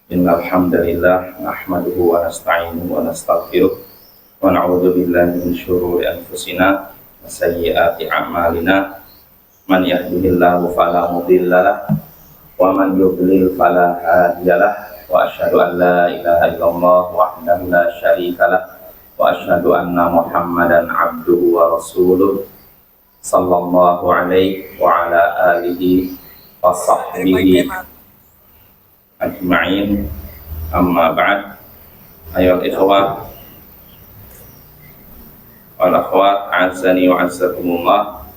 Innal hamdalillah nahmaduhu wa nasta'inuhu wa nastaghfiruh wa na'udzu billahi min syururi anfusina wa sayyiati a'malina. Man yahdihillahu fala mudhillalah wa man yudlil fala hadiyalah. Wa asyhadu an la ilaha illallah wahdahu la syarikalah wa asyhadu anna Muhammadan abduhu wa rasuluh sallallahu alaihi wa ala alihi wa sahbihi ajma'in. Amma ba'd. Ayyuhal ikhwah wal akhwat, azani wa azzakumullah.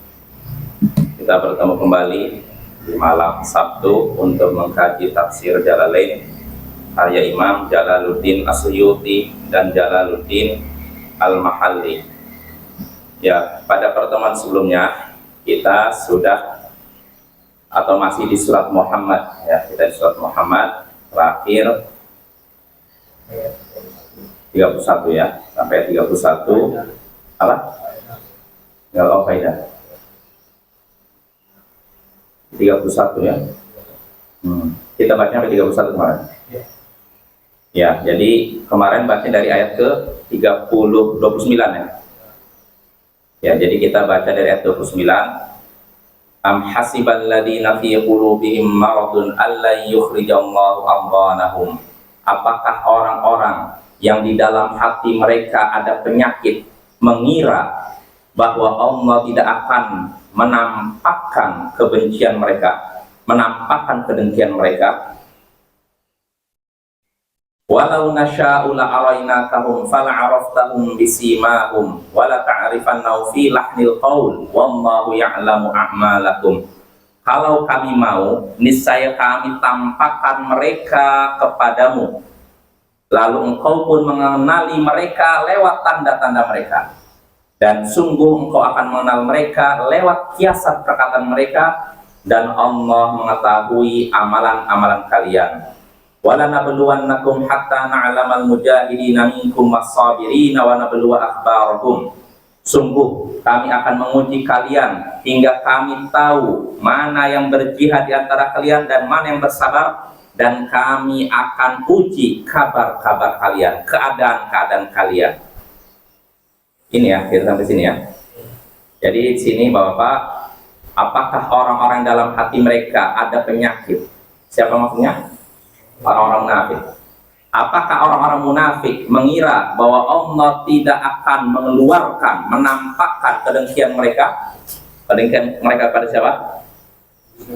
Kita bertemu kembali di malam Sabtu untuk mengkaji tafsir Jalalain karya Imam Jalaluddin As-Suyuti dan Jalaluddin Al-Mahalli. Ya, pada pertemuan sebelumnya kita sudah atau masih di surat Muhammad, ya, kita di surat Muhammad terakhir 31 ya, sampai 31 apa? Enggak faedah. 31 ya. Kita baca sampai 31 kemarin. Ya, jadi kemarin baca dari ayat ke 29 ya. Ya, jadi kita baca dari ayat 29. Am hasibal ladina fi qulubihim maradun alla yukhrijallahu amwanahum. Apakah orang-orang yang di dalam hati mereka ada penyakit mengira bahwa Allah tidak akan menampakkan kebencian mereka, menampakkan kedengkian mereka? Walau nasya'u la'arainakahum fala'araftahum bisimahum wala ta'rifannahum fi lahnil qaul wallahu ya'lamu a'malakum. Kalau kami mau, niscaya kami tampakkan mereka kepadamu, lalu engkau pun mengenali mereka lewat tanda-tanda mereka, dan sungguh engkau akan mengenal mereka lewat kiasan perkataan mereka, dan Allah mengetahui amalan-amalan kalian. Wala nabluwannakum hatta na'lamal mujahidina minkum was-sabirina wa nabluwa akhbarahum. Sungguh kami akan menguji kalian hingga kami tahu mana yang berjihad di antara kalian dan mana yang bersabar, dan kami akan uji kabar-kabar kalian, keadaan-keadaan kalian. Ini ya, kita sampai sini ya. Jadi di sini Bapak, apakah orang-orang dalam hati mereka ada penyakit? Siapa maksudnya? Orang-orang munafik. Apakah orang-orang munafik mengira bahwa Allah tidak akan mengeluarkan, menampakkan kedengkian mereka? Kedengkian mereka pada siapa?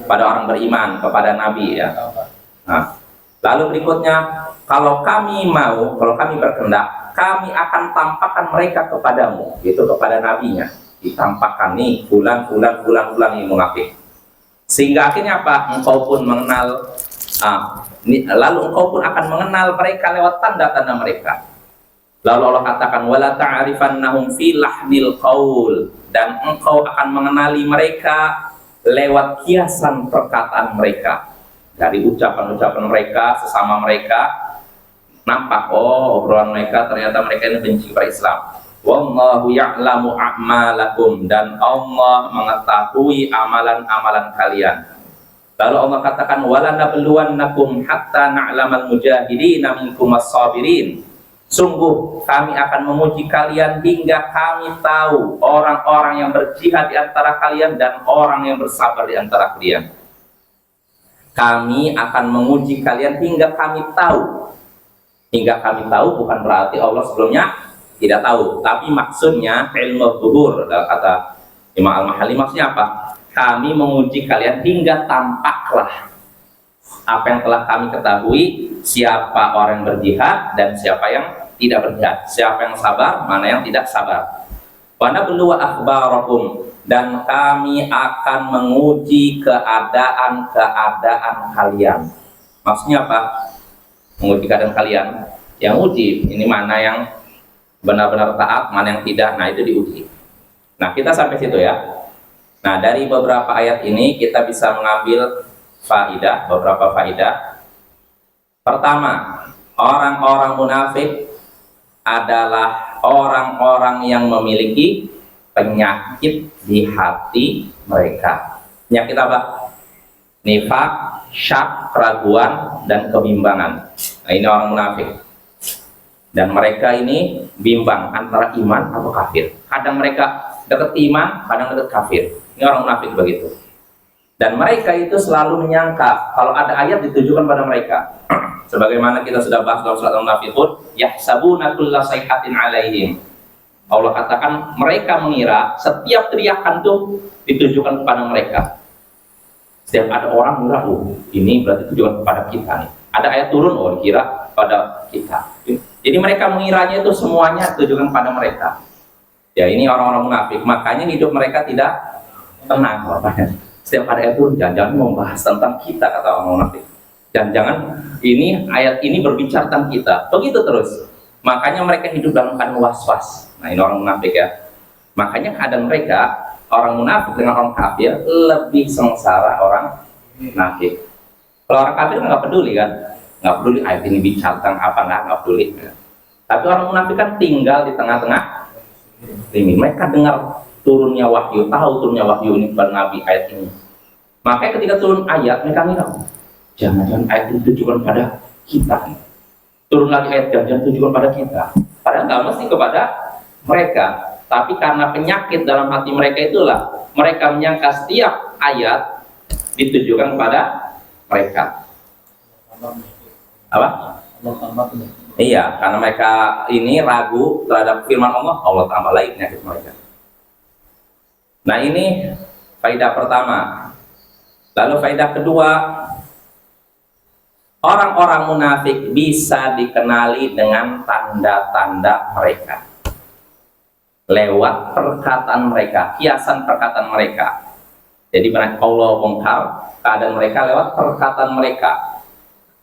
Pada orang beriman, kepada Nabi ya. Nah, lalu berikutnya, kalau kami mau, kalau kami berkehendak, kami akan tampakkan mereka kepadamu, itu kepada nabinya, ditampakkan nih bulan ini munafik, sehingga akhirnya apa? Engkau pun mengenal, lalu engkau pun akan mengenal mereka lewat tanda-tanda mereka. Lalu Allah katakan wala ta'rifannahum fi lahnil qaul, dan engkau akan mengenali mereka lewat kiasan perkataan mereka. Dari ucapan-ucapan mereka, sesama mereka, nampak, oh obrolan mereka ternyata mereka ini benci kepada Islam. Wallahu ya'lamu a'malakum, dan Allah mengetahui amalan-amalan kalian. Lalu Allah katakan wala nabluwannakum hatta na'lamal mujahidina minkum was-sabirin. Sungguh kami akan menguji kalian hingga kami tahu orang-orang yang berjihad di antara kalian dan orang yang bersabar di antara kalian. Kami akan menguji kalian hingga kami tahu. Hingga kami tahu bukan berarti Allah sebelumnya tidak tahu, tapi maksudnya ilmu zuhur, kata Imam Al-Mahalli, maksudnya apa? Kami menguji kalian hingga tampaklah apa yang telah kami ketahui, siapa orang yang berjihad dan siapa yang tidak berjihad, siapa yang sabar, mana yang tidak sabar. Wa nabluwa akhbarakum, dan kami akan menguji keadaan-keadaan kalian. Maksudnya apa? Menguji keadaan kalian. Yang uji ini mana yang benar-benar taat, mana yang tidak. Nah, itu diuji. Nah, kita sampai situ ya. Nah, dari beberapa ayat ini kita bisa mengambil faidah, beberapa faidah. Pertama, orang-orang munafik adalah orang-orang yang memiliki penyakit di hati mereka. Penyakit apa? Nifak, syak, keraguan, dan kebimbangan. Nah, ini orang munafik. Dan mereka ini bimbang antara iman atau kafir. Kadang mereka dekat iman, kadang dekat kafir. Ini orang munafik begitu. Dan mereka itu selalu menyangka kalau ada ayat ditujukan pada mereka. Sebagaimana kita sudah bahas dalam surat Al-Munafiqun, yahsabuna kulla sayhatin alaihim. Allah katakan mereka mengira setiap teriakan itu ditujukan kepada mereka. Setiap ada orang mengira, ini berarti tujuan kepada kita nih. Ada ayat turun, dikira pada kita. Jadi mereka mengiranya itu semuanya ditujukan pada mereka. Ya, ini orang-orang munafik. Makanya hidup mereka tidak tenang. Setiap ada ayat turun, jangan-jangan membahas tentang kita, kata orang munafik. Jangan-jangan ini ayat ini berbicara tentang kita. Begitu terus. Makanya mereka hidup dalam keadaan was-was. Nah, ini orang munafik ya. Makanya keadaan mereka, orang munafik dengan orang kafir lebih sengsara orang munafik. Kalau orang kafir nggak peduli kan, nggak peduli ayat ini bicara tentang apa, nggak peduli. Tapi orang munafik kan tinggal di tengah-tengah ini. Mereka dengar turunnya wahyu, tahu turunnya wahyu ini kepada Nabi ayat ini. Makanya ketika turun ayat, mereka ngira, jangan-jangan ayat itu tujuan pada kita. Turun lagi ayat, jangan-jangan tujuan pada kita. Padahal nggak mesti kepada mereka. Tapi karena penyakit dalam hati mereka itulah, mereka menyangka setiap ayat ditujukan kepada mereka. Apa? Iya, karena mereka ini ragu terhadap firman Allah, Allah tambah lagi penyakit mereka. Nah, ini faedah pertama. Lalu faedah kedua, orang-orang munafik bisa dikenali dengan tanda-tanda mereka lewat perkataan mereka, kiasan perkataan mereka. Jadi Allah bongkar keadaan mereka lewat perkataan mereka.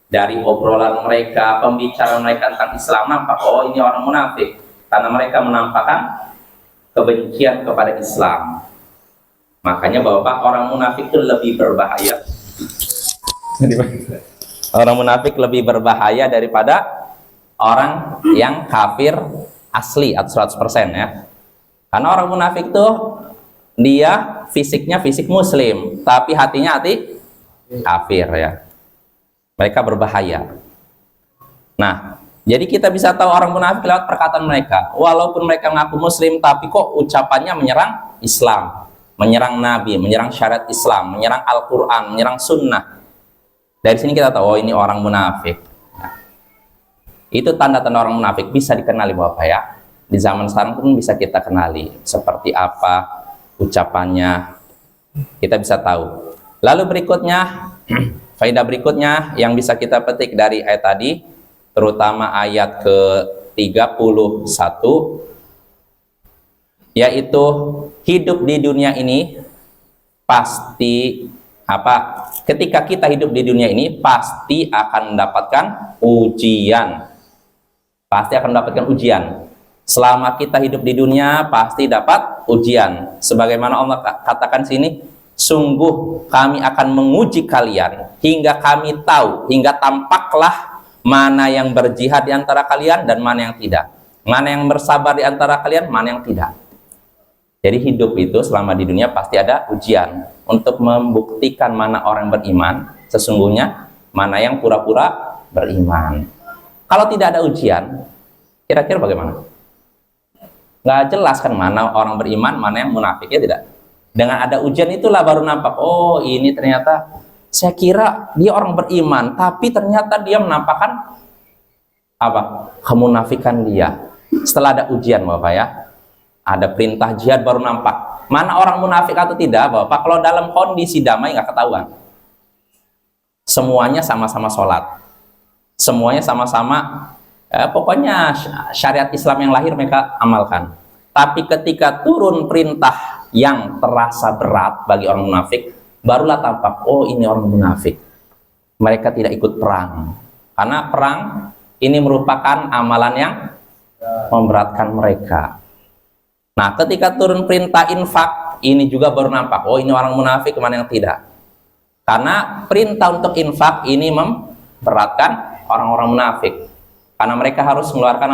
Dari obrolan mereka, pembicaraan mereka tentang Islam, nampak ini orang munafik karena mereka menampakkan kebencian kepada Islam. Makanya Bapak, orang munafik itu lebih berbahaya. Orang munafik lebih berbahaya daripada orang yang kafir asli atau 100% ya. Karena orang munafik itu dia fisiknya fisik muslim, tapi hatinya hati kafir ya. Mereka berbahaya. Nah, jadi kita bisa tahu orang munafik lewat perkataan mereka. Walaupun mereka mengaku muslim, tapi kok ucapannya menyerang Islam, menyerang Nabi, menyerang syariat Islam, menyerang Al-Quran, menyerang Sunnah. Dari sini kita tahu, ini orang munafik. Nah, itu tanda-tanda orang munafik bisa dikenali Bapak ya. Di zaman sekarang pun bisa kita kenali seperti apa ucapannya, kita bisa tahu. Lalu berikutnya, faedah berikutnya yang bisa kita petik dari ayat tadi, terutama ayat ke-31, yaitu hidup di dunia ini pasti ketika kita hidup di dunia ini pasti akan mendapatkan ujian. Pasti akan mendapatkan ujian. Selama kita hidup di dunia pasti dapat ujian. Sebagaimana Allah katakan sini, sungguh kami akan menguji kalian hingga kami tahu, hingga tampaklah mana yang berjihad di antara kalian dan mana yang tidak. Mana yang bersabar di antara kalian, mana yang tidak. Jadi hidup itu selama di dunia pasti ada ujian untuk membuktikan mana orang beriman sesungguhnya, mana yang pura-pura beriman. Kalau tidak ada ujian, kira-kira bagaimana? Nggak jelas kan mana orang beriman, mana yang munafik, ya tidak? Dengan ada ujian itulah baru nampak, ini ternyata saya kira dia orang beriman, tapi ternyata dia menampakkan kemunafikan dia. Setelah ada ujian Bapak ya, ada perintah jihad baru nampak mana orang munafik atau tidak Bapak. Kalau dalam kondisi damai nggak ketahuan. Semuanya sama-sama sholat, semuanya sama-sama pokoknya syariat Islam yang lahir mereka amalkan. Tapi ketika turun perintah yang terasa berat bagi orang munafik, barulah tampak, ini orang munafik. Mereka tidak ikut perang. Karena perang ini merupakan amalan yang memberatkan mereka. Nah, ketika turun perintah infak, ini juga baru nampak, ini orang munafik, mana yang tidak. Karena perintah untuk infak ini memberatkan orang-orang munafik. Karena mereka harus mengeluarkan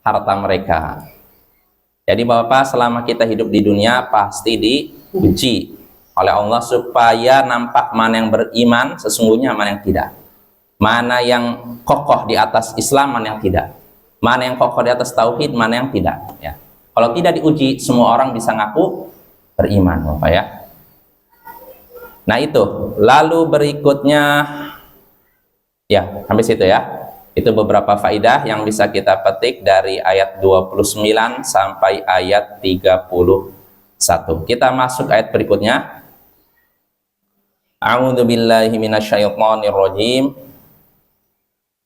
harta mereka. Jadi Bapak, selama kita hidup di dunia pasti diuji oleh Allah supaya nampak mana yang beriman sesungguhnya, mana yang tidak. mana yang kokoh di atas Islam, mana yang tidak, mana yang kokoh di atas tauhid, mana yang tidak, ya. Kalau tidak diuji, semua orang bisa ngaku beriman, Bapak ya. Nah itu, lalu berikutnya, ya sampai situ ya. Itu beberapa faidah yang bisa kita petik dari ayat 29 sampai ayat 31. Kita masuk ayat berikutnya. A'udzu billahi minasyaitonir rajim.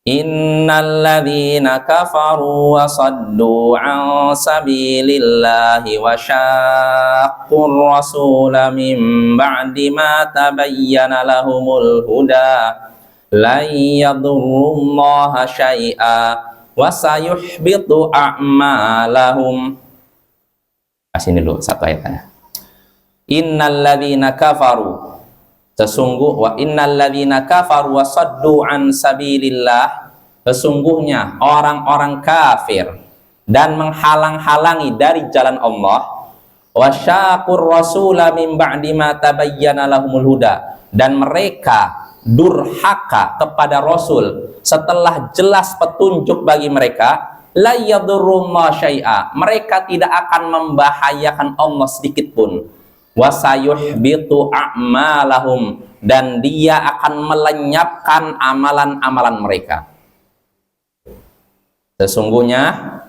Innal ladzina kafaru wa saddu 'an sabilillahi wa syaqqur rasula min ba'di ma tabayyana lahumul huda la yadurrullaha syai'a wa sayuhbitu a'malahum. Sini dulu satu ayatnya. Innal ladzina kafaru, sesungguh, wa innal ladzina kafaru wa saddu an sabilillah, sesungguhnya orang-orang kafir dan menghalang-halangi dari jalan Allah, wa syaqur rasula min ba'di ma tabayyana lahumul huda, dan mereka durhaka kepada Rasul setelah jelas petunjuk bagi mereka, la yadurrullah syai'a, mereka tidak akan membahayakan Allah sedikit pun, wasayuhbitu a'malahum, dan dia akan melenyapkan amalan-amalan mereka. Sesungguhnya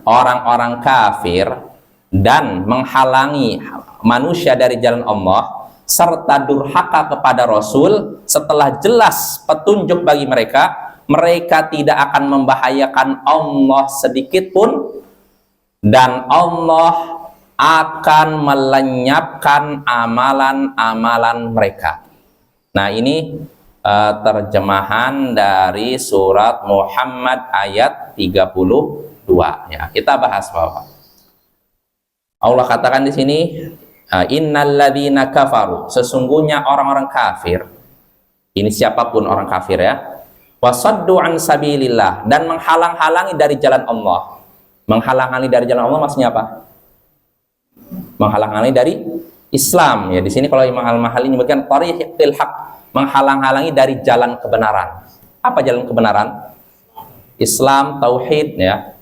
orang-orang kafir dan menghalangi manusia dari jalan Allah serta durhaka kepada Rasul setelah jelas petunjuk bagi mereka, mereka tidak akan membahayakan Allah sedikit pun, dan Allah akan melenyapkan amalan-amalan mereka. Nah ini terjemahan dari surat Muhammad ayat 32 ya. Kita bahas Bapak. Allah katakan di sini, innal ladzina kafaru, sesungguhnya orang-orang kafir, ini siapapun orang kafir ya, wasaddu an sabilillah, dan menghalang-halangi dari jalan Allah. Menghalang-halangi dari jalan Allah maksudnya apa? Menghalang-halangi dari Islam ya. Di sini kalau Imam Al-Mahali menyebutkan tariqil haq, menghalang-halangi dari jalan kebenaran. Apa jalan kebenaran? Islam, tauhid ya.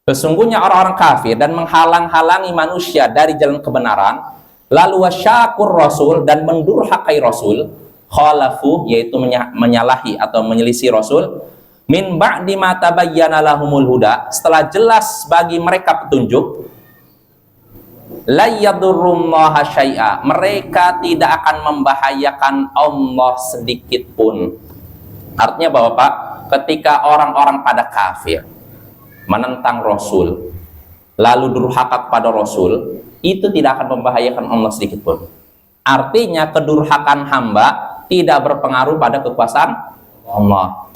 Sesungguhnya orang-orang kafir dan menghalang-halangi manusia dari jalan kebenaran, lalu wasyakur rasul, dan mendurhakai Rasul, khalafu, yaitu menyalahi atau menyelisih Rasul, min ba'di ma tabayyana lahumul huda, setelah jelas bagi mereka petunjuk, la yadurrullaha syai'a, mereka tidak akan membahayakan Allah sedikit pun. Artinya Bapak, ketika orang-orang pada kafir menentang Rasul, lalu durhaka kepada Rasul, itu tidak akan membahayakan Allah sedikit pun. Artinya kedurhakaan hamba tidak berpengaruh pada kekuasaan Allah.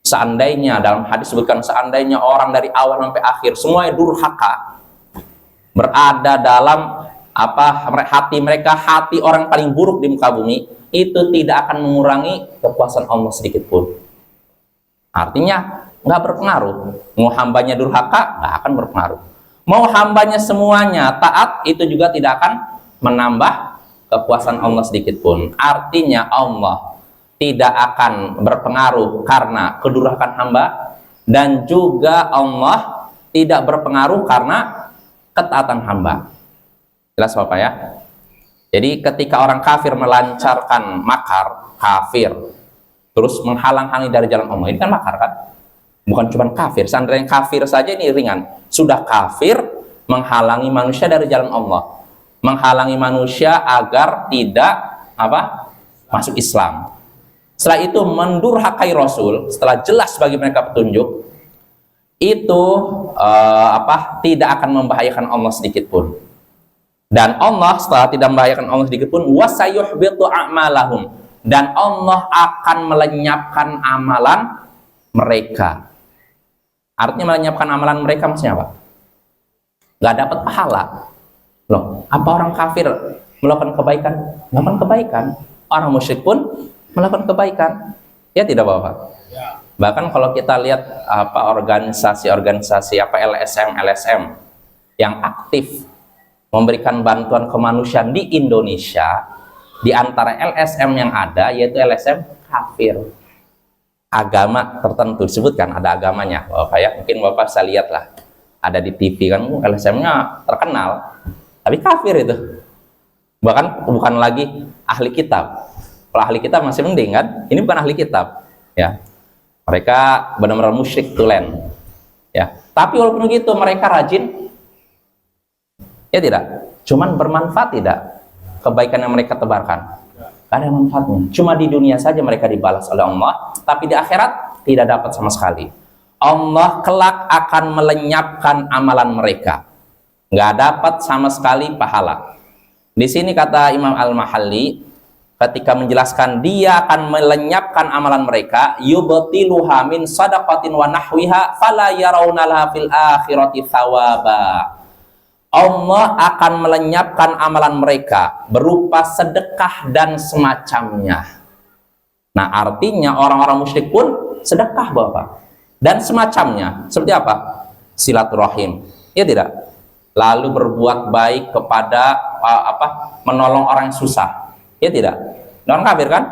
Seandainya, dalam hadis sebutkan, seandainya orang dari awal sampai akhir semuanya durhaka, berada dalam hati mereka, hati orang paling buruk di muka bumi, itu tidak akan mengurangi kekuasaan Allah sedikit pun. Artinya nggak berpengaruh. Mau hambanya durhaka, nggak akan berpengaruh. Mau hambanya semuanya taat, itu juga tidak akan menambah kekuasaan Allah sedikit pun. Artinya Allah tidak akan berpengaruh karena kedurhakaan hamba, dan juga Allah tidak berpengaruh karena ketaatan hamba. Jelas Bapak ya? Jadi ketika orang kafir melancarkan makar, kafir, terus menghalang-halangi dari jalan Allah, ini kan makar kan? Bukan cuma kafir, seandainya kafir saja ini ringan. Sudah kafir menghalangi manusia dari jalan Allah, menghalangi manusia agar tidak masuk Islam. Setelah itu mendurhakai Rasul, setelah jelas bagi mereka petunjuk, itu tidak akan membahayakan Allah sedikit pun. Dan Allah setelah tidak membahayakan Allah sedikit pun, wasayuhbitu a'malahum, dan Allah akan melenyapkan amalan mereka. Artinya melenyapkan amalan mereka maksudnya apa? Gak dapat pahala. Loh, apa orang kafir melakukan kebaikan? Melakukan kebaikan. Orang musyrik pun melakukan kebaikan. Ya tidak Bapak? Ya. Bahkan kalau kita lihat organisasi-organisasi LSM yang aktif memberikan bantuan kemanusiaan di Indonesia, di antara LSM yang ada yaitu LSM kafir. agama tertentu disebutkan, ada agamanya Bapak ya. Mungkin Bapak bisa lihat lah, ada di TV kan, LSM-nya terkenal, tapi kafir itu. Bahkan bukan lagi ahli kitab. Kalau ahli kitab masih mending kan, ini bukan ahli kitab ya. Mereka benar-benar musyrik tulen ya. Tapi walaupun begitu mereka rajin ya tidak, cuman bermanfaat tidak kebaikan yang mereka tebarkan. Gak ada manfaatnya. Cuma di dunia saja mereka dibalas oleh Allah, tapi di akhirat tidak dapat sama sekali. Allah kelak akan melenyapkan amalan mereka. Nggak dapat sama sekali pahala. Di sini kata Imam Al-Mahalli, ketika menjelaskan dia akan melenyapkan amalan mereka, yubtiluha min sadaqatin wa nahwiha fala yarawna laha fil akhirati thawaba. Allah akan melenyapkan amalan mereka berupa sedekah dan semacamnya. Nah, artinya orang-orang musyrik pun sedekah Bapak. Dan semacamnya. Seperti apa? Silaturahim. Ya tidak? Lalu berbuat baik kepada menolong orang yang susah. Ya tidak? Orang kafir kan?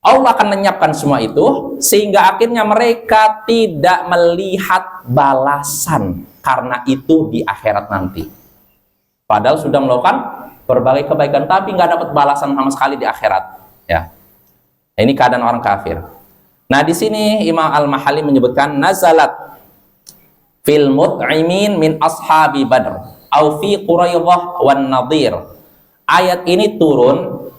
Allah akan lenyapkan semua itu sehingga akhirnya mereka tidak melihat balasan karena itu di akhirat nanti. Padahal sudah melakukan berbagai kebaikan tapi nggak dapat balasan sama sekali di akhirat. Ya, ini keadaan orang kafir. Nah di sini Imam Al-Mahalli menyebutkan nazalat fil mut'imin min ashabi Badr au fi Quraidah wan Nadir. Ayat ini turun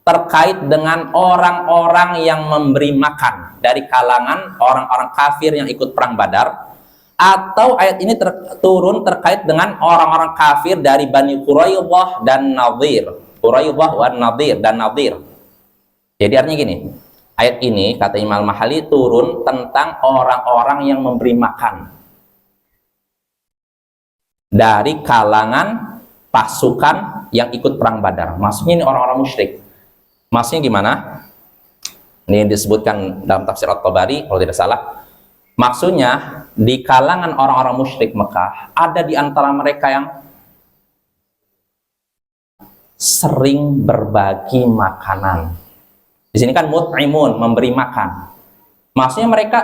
terkait dengan orang-orang yang memberi makan dari kalangan orang-orang kafir yang ikut perang Badar, atau ayat ini turun terkait dengan orang-orang kafir dari Bani Quraidah dan Nadir. Quraidah wan Nadir dan Nadir. Jadi artinya gini, ayat ini kata Imam Al-Mahalli turun tentang orang-orang yang memberi makan dari kalangan pasukan yang ikut perang Badar. Maksudnya ini orang-orang musyrik. Maksudnya gimana? Ini disebutkan dalam tafsir At-Tabari kalau tidak salah. Maksudnya di kalangan orang-orang musyrik Mekah ada di antara mereka yang sering berbagi makanan. Di sini kan mut'imun, memberi makan. Maksudnya mereka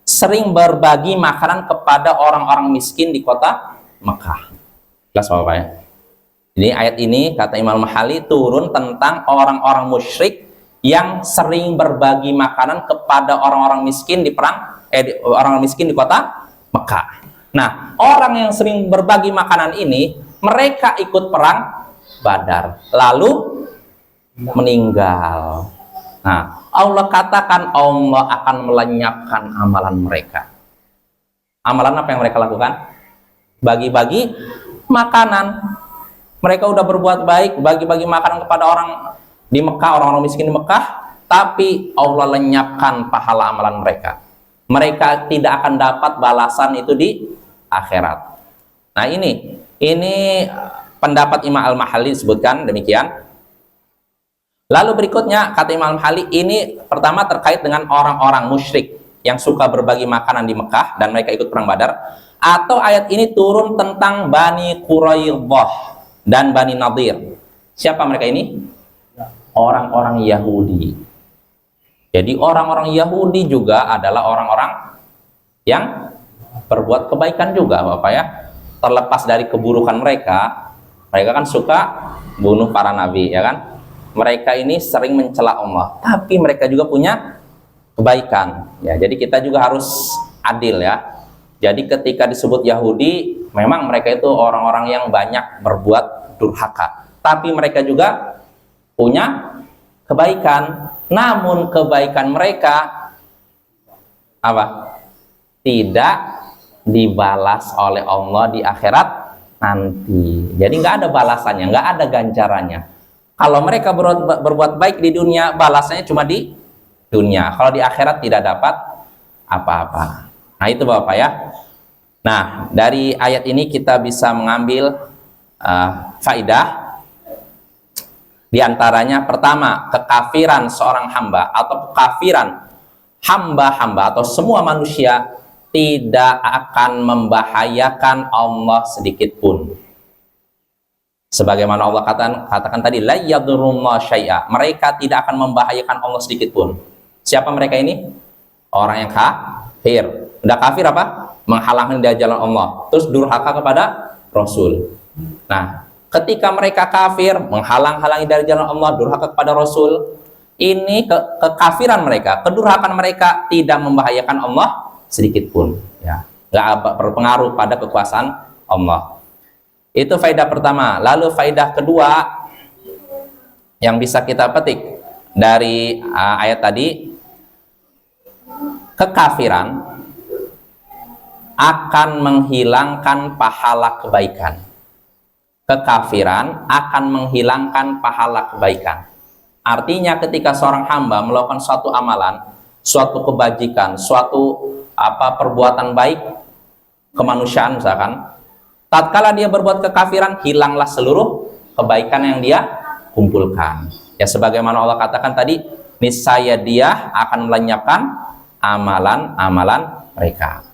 sering berbagi makanan kepada orang-orang miskin di kota Mekah. Jelas Bapak ya? Jadi ayat ini kata Imam Al-Mahalli turun tentang orang-orang musyrik yang sering berbagi makanan kepada orang-orang miskin di orang miskin di kota Mekah. Nah, orang yang sering berbagi makanan ini mereka ikut perang Badar lalu meninggal. Nah, Allah katakan Allah akan melenyapkan amalan mereka. Amalan apa yang mereka lakukan? Bagi-bagi makanan. Mereka udah berbuat baik, bagi-bagi makanan kepada orang di Mekah, orang-orang miskin di Mekah, tapi Allah lenyapkan pahala amalan mereka. Mereka tidak akan dapat balasan itu di akhirat. Nah ini pendapat Imam Al-Mahalli disebutkan demikian. Lalu berikutnya kata Imam Al-Mahalli ini pertama terkait dengan orang-orang musyrik yang suka berbagi makanan di Mekah dan mereka ikut perang Badar, atau ayat ini turun tentang Bani Quraidah dan Bani Nadir. Siapa mereka ini? Orang-orang Yahudi. Jadi orang-orang Yahudi juga adalah orang-orang yang berbuat kebaikan juga Bapak ya. Terlepas dari keburukan mereka kan suka bunuh para nabi ya kan. Mereka ini sering mencela Allah, tapi mereka juga punya kebaikan ya. Jadi kita juga harus adil ya. Jadi ketika disebut Yahudi, memang mereka itu orang-orang yang banyak berbuat durhaka, tapi mereka juga punya kebaikan. Namun kebaikan mereka apa? Tidak dibalas oleh Allah di akhirat nanti. Jadi nggak ada balasannya, nggak ada ganjarannya. Kalau mereka berbuat baik di dunia, balasannya cuma di dunia. Kalau di akhirat tidak dapat apa-apa. Nah itu Bapak ya. Nah dari ayat ini kita bisa mengambil faidah. Di antaranya pertama, kekafiran seorang hamba atau kekafiran hamba-hamba atau semua manusia tidak akan membahayakan Allah sedikit pun. Sebagaimana Allah katakan tadi, la yadurullah syai'a. Mereka tidak akan membahayakan Allah sedikit pun. Siapa mereka ini? Orang yang kafir. Udah kafir apa? Menghalangi dari jalan Allah. Terus durhaka kepada Rasul. Nah, ketika mereka kafir, menghalang-halangi dari jalan Allah, durhaka kepada Rasul, ini kekafiran mereka, kedurhakaan mereka tidak membahayakan Allah sedikit pun, ya, nggak berpengaruh pada kekuasaan Allah. Itu faedah pertama. Lalu faedah kedua yang bisa kita petik dari ayat tadi, kekafiran akan menghilangkan pahala kebaikan. Kekafiran akan menghilangkan pahala kebaikan. Artinya ketika seorang hamba melakukan suatu amalan, suatu kebajikan, suatu perbuatan baik kemanusiaan misalkan, tatkala dia berbuat kekafiran, hilanglah seluruh kebaikan yang dia kumpulkan. Ya, sebagaimana Allah katakan tadi, niscaya dia akan melenyapkan amalan-amalan mereka.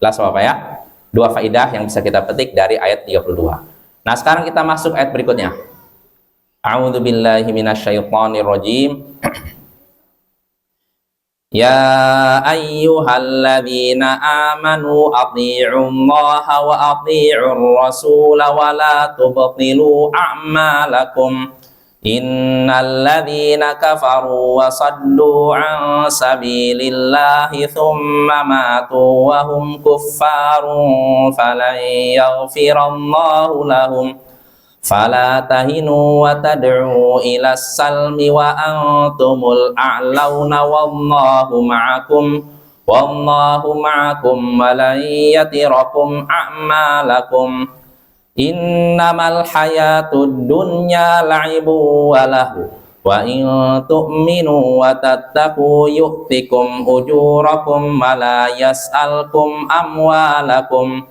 Jelas Bapak ya? Dua faedah yang bisa kita petik dari ayat 32. Nah, sekarang kita masuk ayat berikutnya. A'udzu billahi minasyaitonir rajim. Ya ayyuhalladzina amanu athi'ullaha wa athi'ur rasula wa la tubtilu a'malakum. Innalladzina kafaru wa saddu an sabilillahi thumma matu wa hum kuffarun falan yaghfirallahu lahum fala tahinu wa tad'u ila salmi wa antumul a'launa wallahu ma'akum wa lan yatirakum a'malakum. Innamal hayatud dunya la'ibu wa lahu wa in tu'minu wa tattaqu yu'tikum ujurakum wa la yas'alkum amwalakum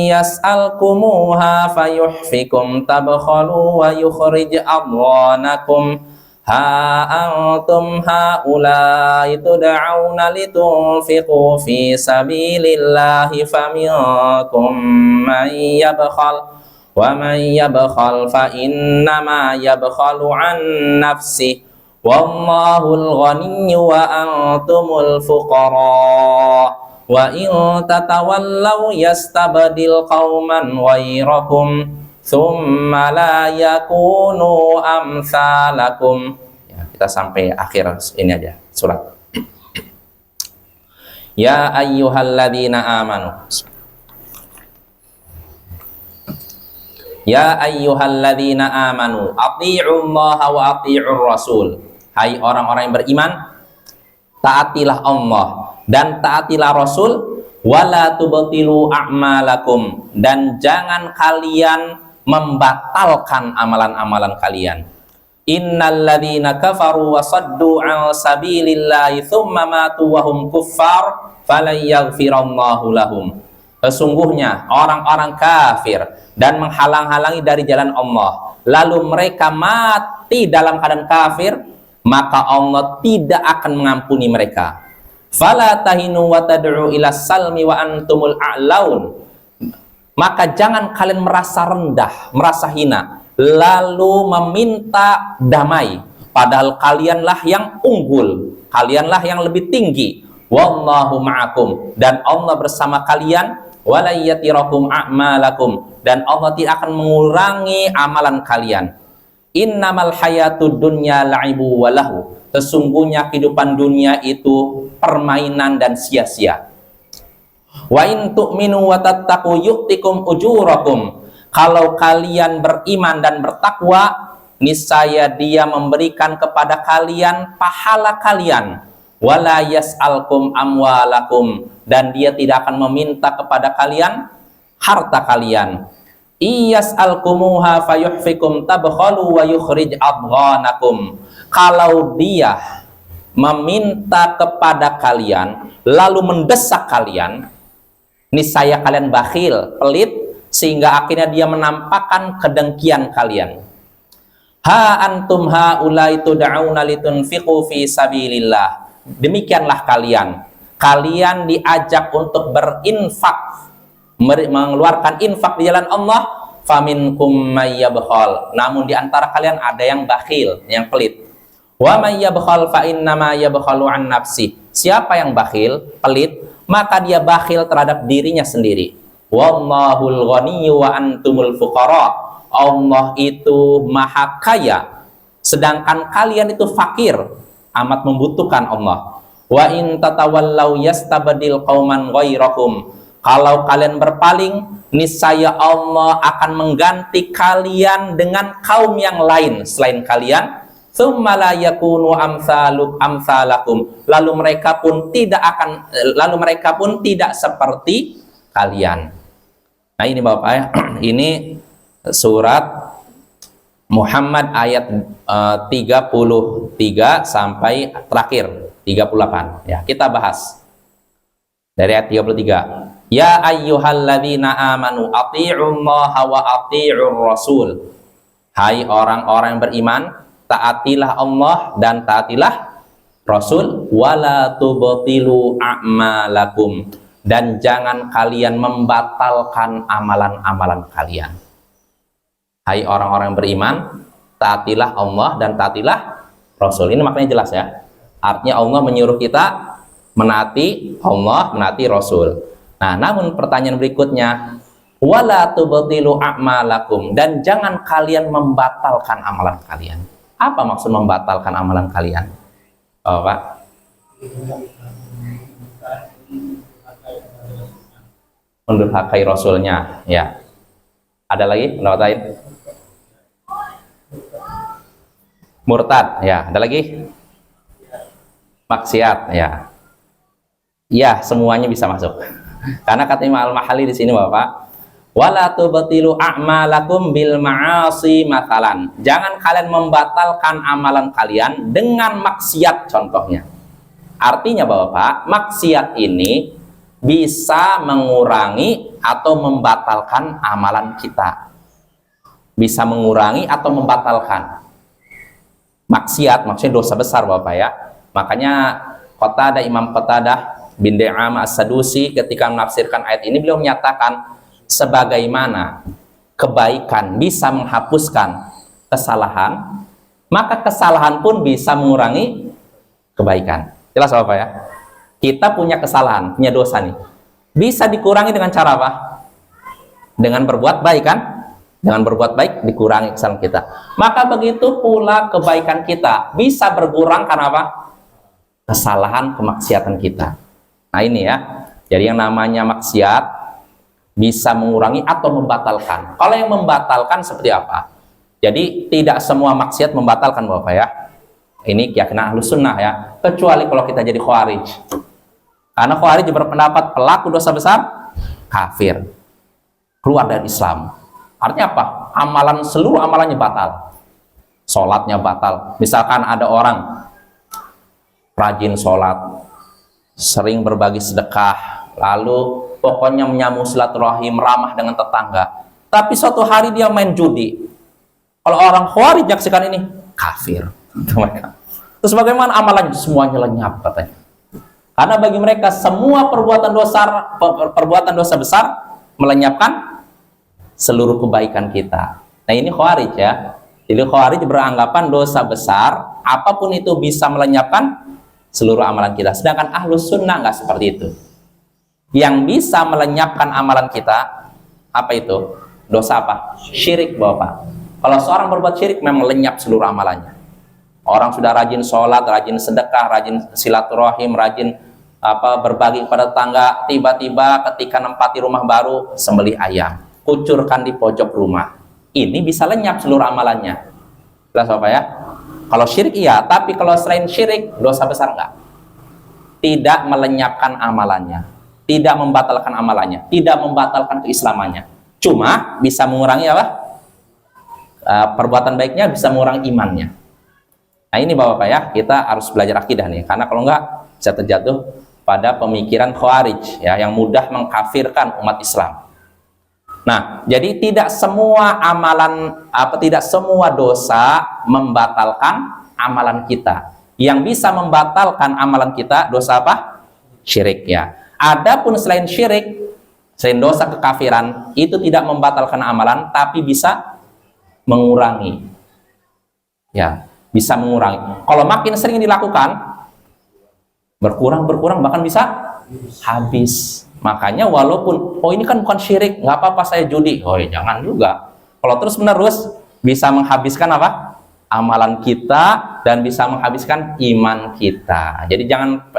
yas'alkumuha fayuhfikum tabkhalu wa yukhrij adghanakum ha antum haula'i tud'auna litunfiqu fi sabilillahi faminkum man yabkhal wa man yabkhal fa innama yabkhalu an nafsihi wallahul ghaniyyu wa antumul fuqara wa in tatawallaw yastabdil qauman ghairakum tsumma la yakunu amsalakum. Ya, kita sampai akhir ini aja surat. Ya ayyuhalladzina amanu. Ya ayyuhalladzina amanu athi'ullaha wa athi'ur rasul. Hai orang-orang yang beriman, taatilah Allah dan taatilah Rasul, wala tubtilu a'malakum, dan jangan kalian membatalkan amalan-amalan kalian. Innalladzina kafaru wa saddu an sabilillahi tsumma matu wa hum kuffar falan yaghfirallahu lahum. Sesungguhnya orang-orang kafir dan menghalang-halangi dari jalan Allah, lalu mereka mati dalam keadaan kafir, maka Allah tidak akan mengampuni mereka. Fala tahinu wa tad'u ila salmi wa antumul a'laun. Maka jangan kalian merasa rendah, merasa hina, lalu meminta damai, padahal kalianlah yang unggul, kalianlah yang lebih tinggi. Wallahu ma'akum, dan Allah bersama kalian. Wala yatirakum a'malakum, dan Allah tidak akan mengurangi amalan kalian. Innamal hayatud dunya la'ibu wa lahu. Sesungguhnya kehidupan dunia itu permainan dan sia-sia. Wa in tu'minu wa tattaqu yu'tikum ujurakum. Kalau kalian beriman dan bertakwa, niscaya Dia memberikan kepada kalian pahala kalian. Wala yas'alkum amwalakum, dan Dia tidak akan meminta kepada kalian harta kalian. Iyas'alkumuha fayuhfikum tabkhalu wa yukhrij adghanakum. Kalau Dia meminta kepada kalian lalu mendesak kalian, niscaya kalian bakhil, pelit, sehingga akhirnya Dia menampakkan kedengkian kalian. Ha antum haulai tud'auna litunfiqu fi sabilillah. Demikianlah kalian diajak untuk berinfak, mengeluarkan infak di jalan Allah. Faminkum may yabkhal, namun di antara kalian ada yang bakhil, yang pelit. Wa may yabkhal fa innama yabkhalu an nafsi. Siapa yang bakhil, pelit, maka dia bakhil terhadap dirinya sendiri. Wallahul ghaniyyu wa antumul fuqara. Allah itu maha kaya, sedangkan kalian itu fakir, amat membutuhkan Allah. Wa in tatawallau yastabdil qauman ghairakum. Kalau kalian berpaling, niscaya Allah akan mengganti kalian dengan kaum yang lain selain kalian. Tsumma la yakunu amsalakum. Lalu mereka pun tidak seperti kalian. Nah, ini Bapak ya, ini surat Muhammad ayat 33 sampai terakhir 38 ya. Kita bahas dari ayat 33. Ya ayyuhalladzina amanu athi'ullaha wa athi'ur rasul. Hai orang-orang yang beriman, taatilah Allah dan taatilah Rasul. Wala tubtilu a'malakum. Dan jangan kalian membatalkan amalan-amalan kalian. Hai orang-orang yang beriman, taatilah Allah dan taatilah Rasul. Ini maknanya jelas ya. Artinya Allah menyuruh kita menaati Allah, menaati Rasul. Nah, namun pertanyaan berikutnya, wala tubtilu a'malakum, dan jangan kalian membatalkan amalan kalian. Apa maksud membatalkan amalan kalian? Oh, Pak. Mendurhakai Rasulnya, ya. Ada lagi pendapat lain? Murtad, ya. Ada lagi? Maksiat, ya. Ya, semuanya bisa masuk. Karena kata Imam Al-Mahalli di sini Bapak, wala tubtilu a'malakum bil ma'asi mathalan. Jangan kalian membatalkan amalan kalian dengan maksiat contohnya. Artinya Bapak, maksiat ini bisa mengurangi atau membatalkan amalan kita. Bisa mengurangi atau membatalkan. Maksiat maksudnya dosa besar Bapak ya. Makanya Imam Qatadah bin Di'amah As-Sadusi ketika menafsirkan ayat ini, beliau menyatakan sebagaimana kebaikan bisa menghapuskan kesalahan, maka kesalahan pun bisa mengurangi kebaikan. Jelas Bapak ya? Kita punya kesalahan, punya dosa nih. Bisa dikurangi dengan cara apa? Dengan berbuat baik kan? Dengan berbuat baik dikurangi kesalahan kita. Maka begitu pula kebaikan kita bisa berkurang karena apa? Kesalahan, kemaksiatan kita. Nah ini ya. Jadi yang namanya maksiat bisa mengurangi atau membatalkan. Kalau yang membatalkan seperti apa? Jadi tidak semua maksiat membatalkan Bapak ya. Ini keyakinan Ahlus Sunnah ya. Kecuali kalau kita jadi Khawarij. Karena Khawarij berpendapat pelaku dosa besar kafir, keluar dari Islam. Artinya apa? Seluruh amalannya batal. Sholatnya batal. Misalkan ada orang rajin sholat, sering berbagi sedekah, lalu pokoknya menyambung silaturahim, ramah dengan tetangga, tapi suatu hari dia main judi. Kalau orang Khawarij menyaksikan ini, kafir. Terus bagaimana amalannya? Semuanya lenyap katanya. Karena bagi mereka semua perbuatan dosa besar melenyapkan seluruh kebaikan kita. Nah ini Khawarij ya. Jadi Khawarij beranggapan dosa besar apapun itu bisa melenyapkan seluruh amalan kita. Sedangkan Ahlus Sunnah nggak seperti itu. Yang bisa melenyapkan amalan kita apa itu? Dosa apa? Syirik Bapak. Kalau seorang berbuat syirik memang lenyap seluruh amalannya. Orang sudah rajin sholat, rajin sedekah, rajin silaturahim, rajin berbagi kepada tetangga, tiba-tiba ketika nempati rumah baru sembelih ayam, kucurkan di pojok rumah. Ini bisa lenyap seluruh amalannya. Jelas Bapak ya? Kalau syirik iya, tapi kalau selain syirik dosa besar enggak. Tidak melenyapkan amalannya, tidak membatalkan amalannya, tidak membatalkan keislamannya. Cuma bisa mengurangi apa? Perbuatan baiknya bisa mengurangi imannya. Nah ini Bapak ya, kita harus belajar akidah nih, karena kalau enggak bisa terjatuh pada pemikiran Khawarij ya, yang mudah mengkafirkan umat Islam. Nah, jadi tidak semua tidak semua dosa membatalkan amalan kita. Yang bisa membatalkan amalan kita dosa apa? Syirik ya. Adapun selain syirik, selain dosa kekafiran, itu tidak membatalkan amalan tapi bisa mengurangi. Ya, bisa mengurangi. Kalau makin sering dilakukan, berkurang bahkan bisa habis. Makanya walaupun ini kan bukan syirik, nggak apa-apa saya judi, jangan juga. Kalau terus menerus bisa menghabiskan apa? Amalan kita dan bisa menghabiskan iman kita. Jadi jangan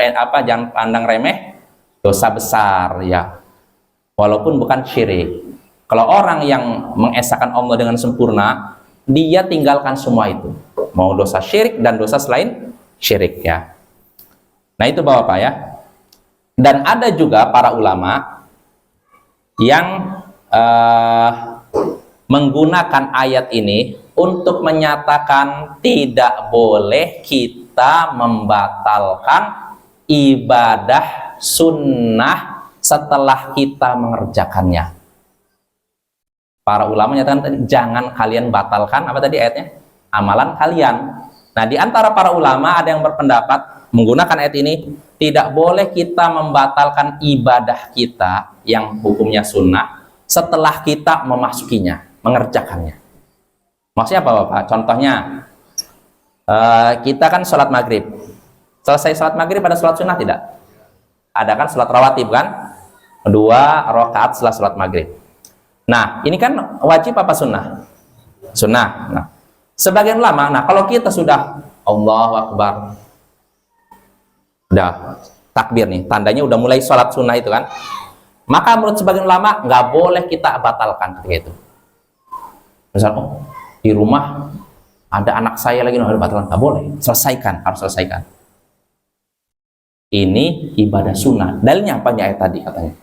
pandang remeh dosa besar ya, walaupun bukan syirik. Kalau orang yang mengesahkan Allah dengan sempurna, dia tinggalkan semua itu, mau dosa syirik dan dosa selain syirik ya. Nah itu Bapak ya. Dan ada juga para ulama yang menggunakan ayat ini untuk menyatakan tidak boleh kita membatalkan ibadah sunnah setelah kita mengerjakannya. Para ulama menyatakan tadi, jangan kalian batalkan apa tadi ayatnya? Amalan kalian. Nah, di antara para ulama ada yang berpendapat menggunakan ayat ini, tidak boleh kita membatalkan ibadah kita yang hukumnya sunnah setelah kita memasukinya, mengerjakannya. Maksudnya apa Bapak? Contohnya, kita kan sholat maghrib. Selesai sholat maghrib ada sholat sunnah tidak? Ada kan sholat rawatib kan? 2 rakaat setelah sholat maghrib. Nah, ini kan wajib apa sunnah? Sunnah. Nah, sebagian ulama, kalau kita sudah Allahu Akbar, udah takbir nih, tandanya udah mulai sholat sunnah itu kan, maka menurut sebagian ulama nggak boleh kita batalkan ketika itu. Misal, di rumah ada anak saya lagi harus batalkan, nggak boleh, selesaikan, harus selesaikan. Ini ibadah sunnah. Dalilnya apa ayat tadi katanya?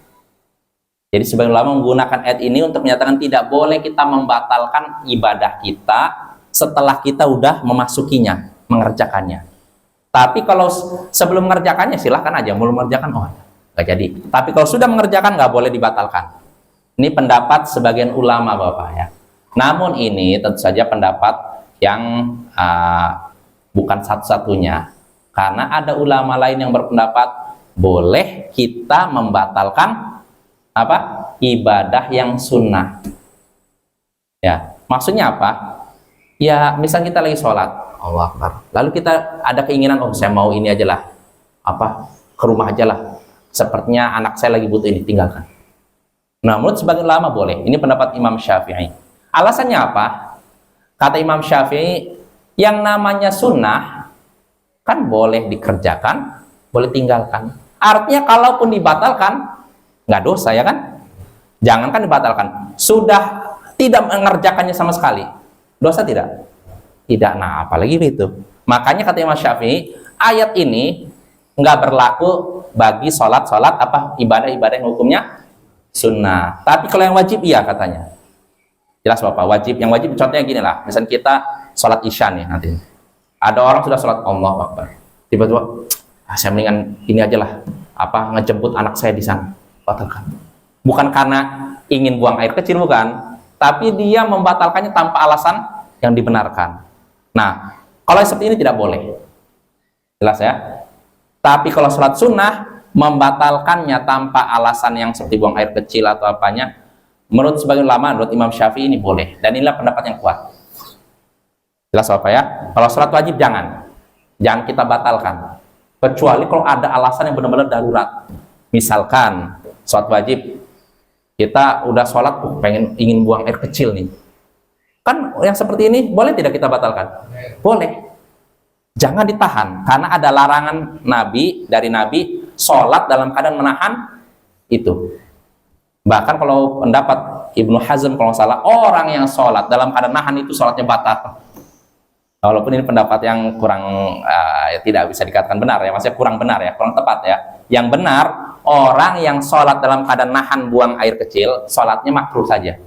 Jadi sebagian ulama menggunakan ayat ini untuk menyatakan tidak boleh kita membatalkan ibadah kita setelah kita udah memasukinya, mengerjakannya. Tapi kalau sebelum mengerjakannya silahkan aja, belum mengerjakan nggak jadi. Tapi kalau sudah mengerjakan nggak boleh dibatalkan. Ini pendapat sebagian ulama Bapak ya. Namun ini tentu saja pendapat yang bukan satu-satunya, karena ada ulama lain yang berpendapat boleh kita membatalkan ibadah yang sunnah. Ya, maksudnya apa? Ya, misal kita lagi sholat, Allah Akbar. Lalu kita ada keinginan, saya mau ini aja lah, ke rumah aja lah. Sepertinya anak saya lagi butuh ini, tinggalkan. Nah, menurut sebagian ulama boleh. Ini pendapat Imam Syafi'i. Alasannya apa? Kata Imam Syafi'i, yang namanya sunnah kan boleh dikerjakan, boleh tinggalkan. Artinya kalaupun dibatalkan, nggak dosa ya kan? Jangankan dibatalkan, sudah tidak mengerjakannya sama sekali, dosa tidak? Tidak. Nah, apalagi itu. Makanya kata Imam Syafi'i, ayat ini nggak berlaku bagi sholat-sholat ibadah-ibadah yang hukumnya sunnah. Tapi kalau yang wajib iya katanya. Jelas Bapak, wajib. Yang wajib contohnya gini lah, misalnya kita sholat isya nih nanti. Ada orang sudah sholat Allahu Akbar, tiba-tiba saya mendingan ini aja lah, ngejemput anak saya di sana. Batalkan. Bukan karena ingin buang air kecil, bukan, tapi dia membatalkannya tanpa alasan yang dibenarkan. Nah, kalau seperti ini tidak boleh. Jelas ya? Tapi kalau sholat sunnah, membatalkannya tanpa alasan yang seperti buang air kecil atau apanya, menurut sebagian ulama, menurut Imam Syafi'i ini boleh. Dan inilah pendapat yang kuat. Jelas apa ya? Kalau sholat wajib jangan kita batalkan. Kecuali kalau ada alasan yang benar-benar darurat. Misalkan sholat wajib, kita udah sholat, ingin buang air kecil nih. Kan yang seperti ini, boleh tidak kita batalkan? Boleh. Jangan ditahan, karena ada larangan dari Nabi, sholat dalam keadaan menahan itu. Bahkan kalau pendapat Ibnu Hazm, kalau salah, orang yang sholat dalam keadaan nahan itu sholatnya batal. Walaupun ini pendapat yang kurang, tidak bisa dikatakan benar ya, maksudnya kurang benar ya, kurang tepat ya. Yang benar, orang yang sholat dalam keadaan nahan buang air kecil, sholatnya makruh saja,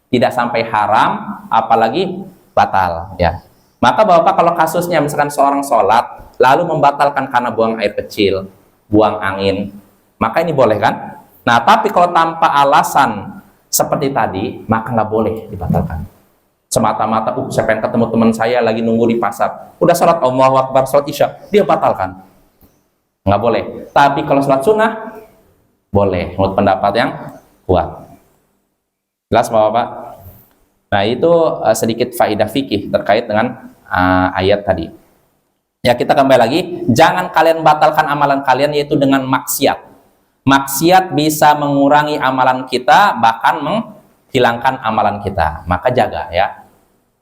tidak sampai haram, apalagi batal ya. Maka Bapak, kalau kasusnya misalkan seorang sholat lalu membatalkan karena buang air kecil, buang angin, maka ini boleh kan? Nah, tapi kalau tanpa alasan seperti tadi, maka nggak boleh dibatalkan. Semata-mata, saya pengen ketemu teman saya lagi nunggu di pasar, udah sholat Allahu Akbar, sholat isya, dia batalkan, nggak boleh. Tapi kalau sholat sunnah boleh, menurut pendapat yang kuat. Jelas Bapak? Nah, itu sedikit faedah fikih terkait dengan ayat tadi. Ya, kita kembali lagi, jangan kalian batalkan amalan kalian yaitu dengan maksiat. Maksiat bisa mengurangi amalan kita, bahkan menghilangkan amalan kita. Maka jaga ya.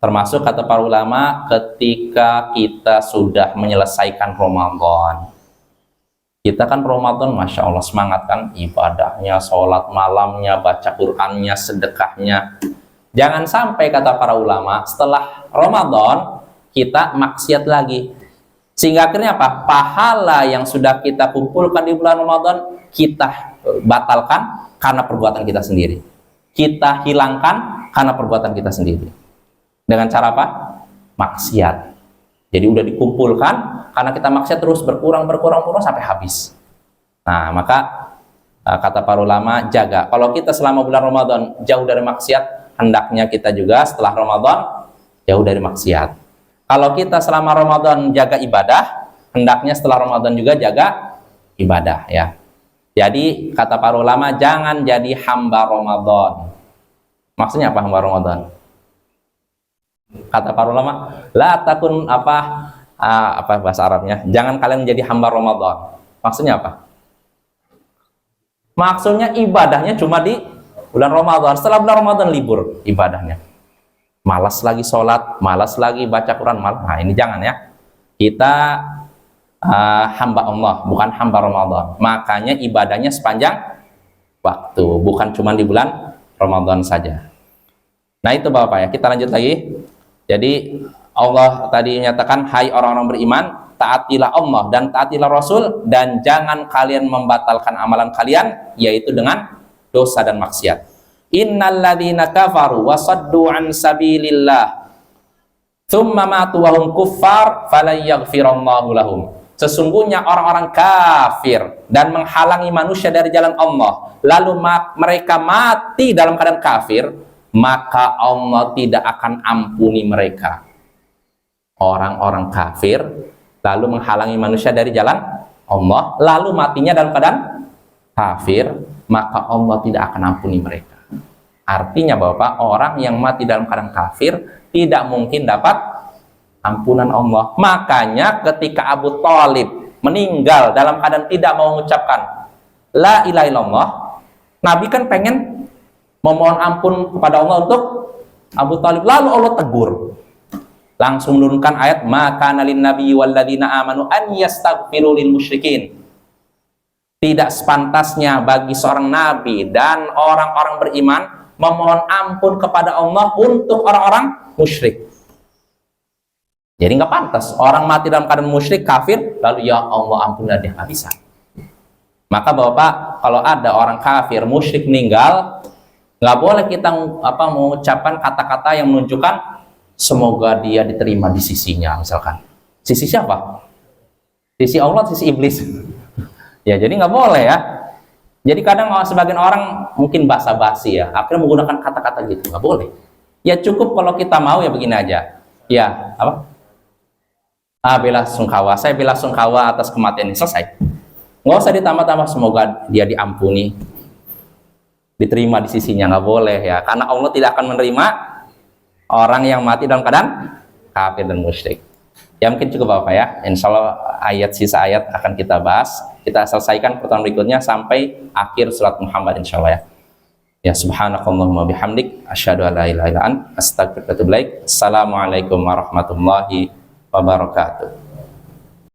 Termasuk kata para ulama, ketika kita sudah menyelesaikan Ramadan. Kita kan Ramadan, Masya Allah semangat kan, ibadahnya, sholat malamnya, baca Qur'annya, sedekahnya. Jangan sampai kata para ulama, setelah Ramadan kita maksiat lagi. Sehingga akhirnya apa? Pahala yang sudah kita kumpulkan di bulan Ramadan, kita batalkan karena perbuatan kita sendiri. Kita hilangkan karena perbuatan kita sendiri. Dengan cara apa? Maksiat. Jadi udah dikumpulkan, karena kita maksiat terus berkurang sampai habis. Nah, maka kata para ulama, jaga. Kalau kita selama bulan Ramadan jauh dari maksiat, hendaknya kita juga setelah Ramadan jauh dari maksiat. Kalau kita selama Ramadan jaga ibadah, hendaknya setelah Ramadan juga jaga ibadah ya. Jadi kata para ulama, jangan jadi hamba Ramadan. Maksudnya apa hamba Ramadan? Kata para ulama, la takun apa bahasa Arabnya? Jangan kalian menjadi hamba Ramadan. Maksudnya apa? Maksudnya ibadahnya cuma di bulan Ramadan. Setelah bulan Ramadan libur ibadahnya. Malas lagi sholat, malas lagi baca Quran, malas. Nah ini jangan ya. Kita hamba Allah, bukan hamba Ramadan. Makanya ibadahnya sepanjang waktu, bukan cuma di bulan Ramadan saja. Nah itu Bapak ya, kita lanjut lagi. Jadi Allah tadi menyatakan, hai orang-orang beriman, taatilah Allah dan taatilah Rasul, dan jangan kalian membatalkan amalan kalian, yaitu dengan dosa dan maksiat. Innalladzina kafaru wa saddu an sabilillah tsumma matu wa hum kuffar falan yaghfirallahu lahum. Sesungguhnya orang-orang kafir dan menghalangi manusia dari jalan Allah, lalu mereka mati dalam keadaan kafir, maka Allah tidak akan ampuni mereka. Orang-orang kafir lalu menghalangi manusia dari jalan Allah, lalu matinya dalam keadaan kafir, maka Allah tidak akan ampuni mereka. Artinya Bapak, orang yang mati dalam keadaan kafir tidak mungkin dapat ampunan Allah. Makanya ketika Abu Thalib meninggal dalam keadaan tidak mau mengucapkan la ilaha illallah, Nabi kan pengen memohon ampun kepada Allah untuk Abu Thalib, lalu Allah tegur. Langsung menurunkan ayat, maka nalin nabi walladzina amanu an yastaghfiru lil musyrikin. Tidak sepantasnya bagi seorang nabi dan orang-orang beriman memohon ampun kepada Allah untuk orang-orang musyrik. Jadi nggak pantas orang mati dalam keadaan musyrik, kafir, lalu ya Allah ampunilah dia, nggak bisa. Maka Bapak, kalau ada orang kafir musyrik meninggal, nggak boleh kita mengucapkan kata-kata yang menunjukkan semoga dia diterima di sisinya, misalkan. Sisi siapa? Sisi Allah, sisi iblis. Ya, jadi nggak boleh ya. Jadi kadang sebagian orang mungkin basa-basi ya, akhirnya menggunakan kata-kata gitu, nggak boleh. Ya cukup kalau kita mau ya begini aja. Ya, apa? Bela sungkawa, saya bela sungkawa atas kematian ini, selesai. Nggak usah ditambah-tambah, semoga dia diampuni, diterima di sisinya, nggak boleh ya. Karena Allah tidak akan menerima orang yang mati dalam keadaan kafir dan musyrik. Ya mungkin cukup Bapak ya. Insya Allah sisa ayat akan kita bahas. Kita selesaikan pertemuan berikutnya sampai akhir surat Muhammad insya Allah ya. Ya subhanakallahumma bihamdik asyhadu an la ilaha illa anta astaghfiruka wa atubu ilaik. Assalamualaikum warahmatullahi wabarakatuh.